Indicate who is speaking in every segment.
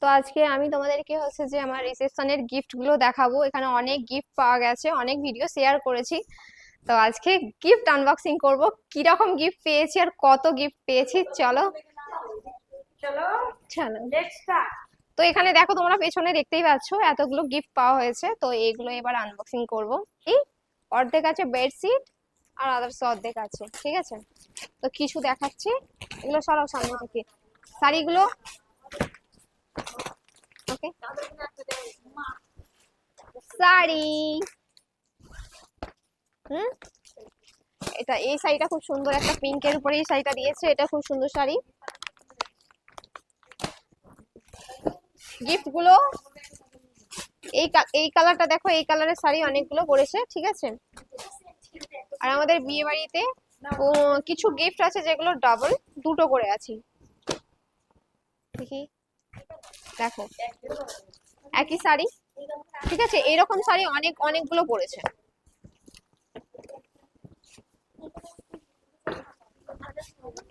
Speaker 1: তো আজকে আমি তোমাদেরকে হচ্ছে যে আমার রিসেপশনের গিফট গুলো দেখাবো। এখানে অনেক গিফট পাওয়া গেছে, অনেক ভিডিও শেয়ার করেছি। তো আজকে গিফট আনবক্সিং করব, কিরকম গিফট পেয়েছি আর কত গিফট পেয়েছি। চলো
Speaker 2: চলো
Speaker 1: চলো।
Speaker 2: Let's start.
Speaker 1: তো এখানে দেখো, তোমরা পেছনে দেখতেই পাচ্ছ এতগুলো গিফট পাওয়া হয়েছে। তো এগুলো এবার আনবক্সিং করব। এই অর্ধেক আছে বেডশিট আর আদার্স অর্ধেক আছে, ঠিক আছে। তো কিছু দেখাচ্ছি, এগুলো সরাও সামনে থেকে। শাড়িগুলো ওকে, শাড়ি। হুম, এটা এই শাড়িটা খুব সুন্দর, একটা পিঙ্কের উপরে এই শাড়িটা দিয়েছে, এটা খুব সুন্দর শাড়ি। গিফট গুলো এই কালারটা দেখো, এই কালারের শাড়ি অনেকগুলো পড়েছে, ঠিক আছে। আর আমাদের বিয়ে বাড়িতে কিছু গিফট আছে যেগুলো ডাবল, দুটো করে আছে। দেখি, দেখো একই শাড়ি, ঠিক আছে। এরকম শাড়ি অনেকগুলো পড়েছে।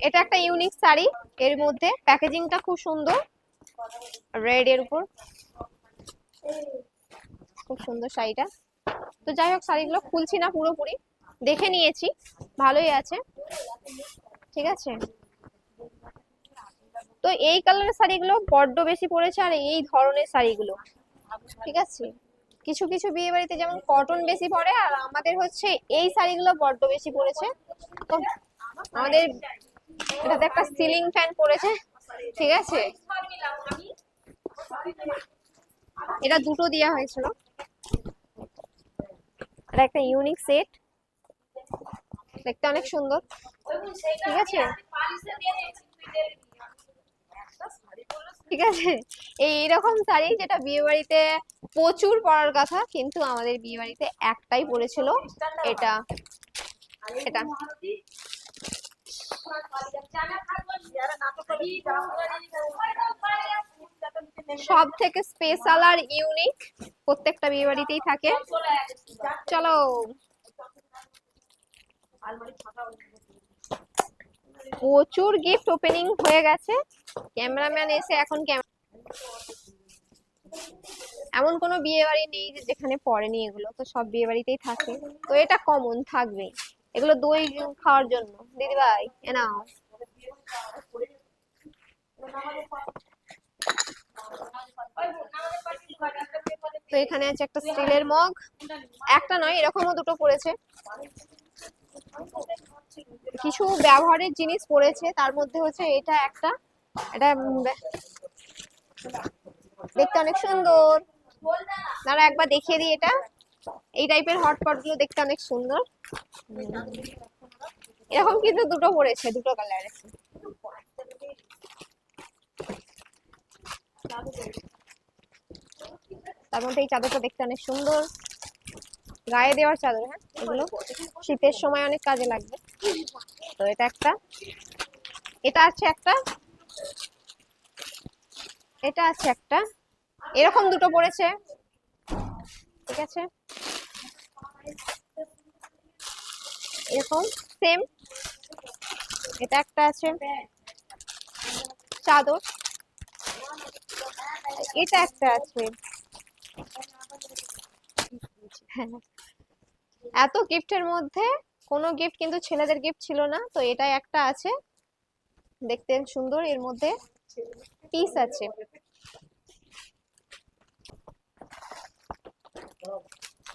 Speaker 1: এটা একটা ইউনিক শাড়ি, এর মধ্যে প্যাকেজিংটা খুব সুন্দর, রেড এর উপর, খুব সুন্দর শাড়িটা। তো যাই হোক, শাড়িগুলো খুলছি না, পুরোপুরি দেখে নিয়েছি, ভালোই আছে, ঠিক আছে। তো এই কালারের শাড়িগুলো বড্ড বেশি পড়েছে, আর এই ধরনের শাড়িগুলো, ঠিক আছে। কিছু কিছু বিয়ে বাড়িতে যেমন কটন বেশি পড়ে, আর আমাদের হচ্ছে এই শাড়িগুলো বড্ড বেশি পড়েছে। তো আমাদের এটাতে একটা সিলিং ফ্যান পড়েছে, ঠিক আছে। এটা দুটো দেওয়া হয়েছিল। এটা একটা ইউনিক সেট, দেখতে অনেক সুন্দর, ঠিক আছে, ঠিক আছে। এইরকম শাড়ি যেটা বিয়ে বাড়িতে প্রচুর পরার কথা, কিন্তু আমাদের বিয়ে বাড়িতে একটাই পড়েছিল, এটা এটা সব থেকে স্পেশাল আর ইউনিক, প্রত্যেকটা বিয়ে বাড়িতেই থাকে। চলো, প্রচুর গিফট ওপেনিং হয়ে গেছে। ক্যামেরাম্যান এসে এখন এমন কোনো বিয়ে বাড়ি নেই যে যেখানে পড়েনি, এগুলো তো সব বিয়ে বাড়িতেই থাকে। তো এটা কমন থাকবেই, এগুলো দই খাওয়ার জন্য। দিদি ভাই এ নাও। তো এখানে আছে একটা স্টিলের মগ, একটা নয় এরকমও দুটো পড়েছে। কিছু ব্যবহারের জিনিস পড়েছে, তার মধ্যে হচ্ছে এটা একটা, এটা দেখতে অনেক সুন্দর। দাঁড়া একবার দেখিয়ে দিই, এটা এই টাইপের হটপট গুলো দেখতে অনেক সুন্দর। এরকম কিন্তু দুটো পড়েছে, দুটো কালার আছে। তার মধ্যে এই চাদরটা দেখতে অনেক সুন্দর, গায়ে দেওয়ার চাদর। হ্যাঁ, এগুলো শীতের সময় অনেক কাজে লাগবে। তো এটা একটা, এটা আছে একটা, এটা আছে একটা, এরকম দুটো পড়েছে, ঠিক আছে। এরকম সেম, এটা একটা আছে চাদর, এটা একটা আছে। হ্যাঁ, এত গিফটের মধ্যে কোনো গিফট কিন্তু ছেলেদের গিফট ছিল না। তো এটা একটা আছে, দেখতে সুন্দর, এর মধ্যে পিস আছে।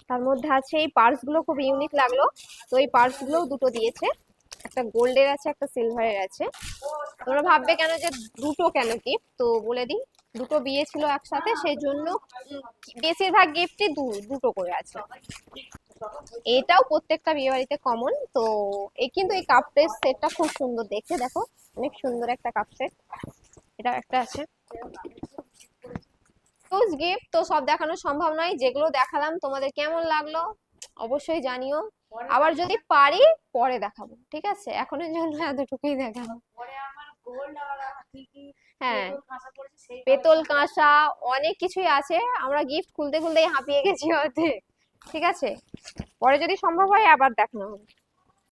Speaker 1: তার মধ্যে আছে এই পার্স গুলো, খুব ইউনিক লাগলো। তো এই পার্স গুলো দুটো দিয়েছে, একটা গোল্ডের আছে, একটা সিলভারের আছে। তোমরা ভাববে কেন যে দুটো কেন গিফট, তো বলে দিই, দুটো বিয়ে ছিল একসাথে, সেই জন্য বেশিরভাগ গিফটই দুটো করে আছে। এটাও প্রত্যেকটা বিয়ে বাড়িতে কমন। তো এই কিন্তু এই কাপ সেটটা খুব সুন্দর দেখতে, দেখো অনেক সুন্দর একটা কাপ সেট, এটা একটা আছে। গিফট তো সব দেখানো সম্ভব নয়, যেগুলো দেখালাম তোমাদের কেমন লাগলো অবশ্যই জানিও। আবার যদি পারি পরে দেখাবো, ঠিক আছে। এখনের জন্য এতটুকুই দেখাবো। হ্যাঁ, পেতল কাঁসা অনেক কিছুই আছে, আমরা গিফট খুলতে খুলতেই হাঁপিয়ে গেছি অর্ধেক, ঠিক আছে। পরে যদি সম্ভব হয় আবার দেখানো হবে।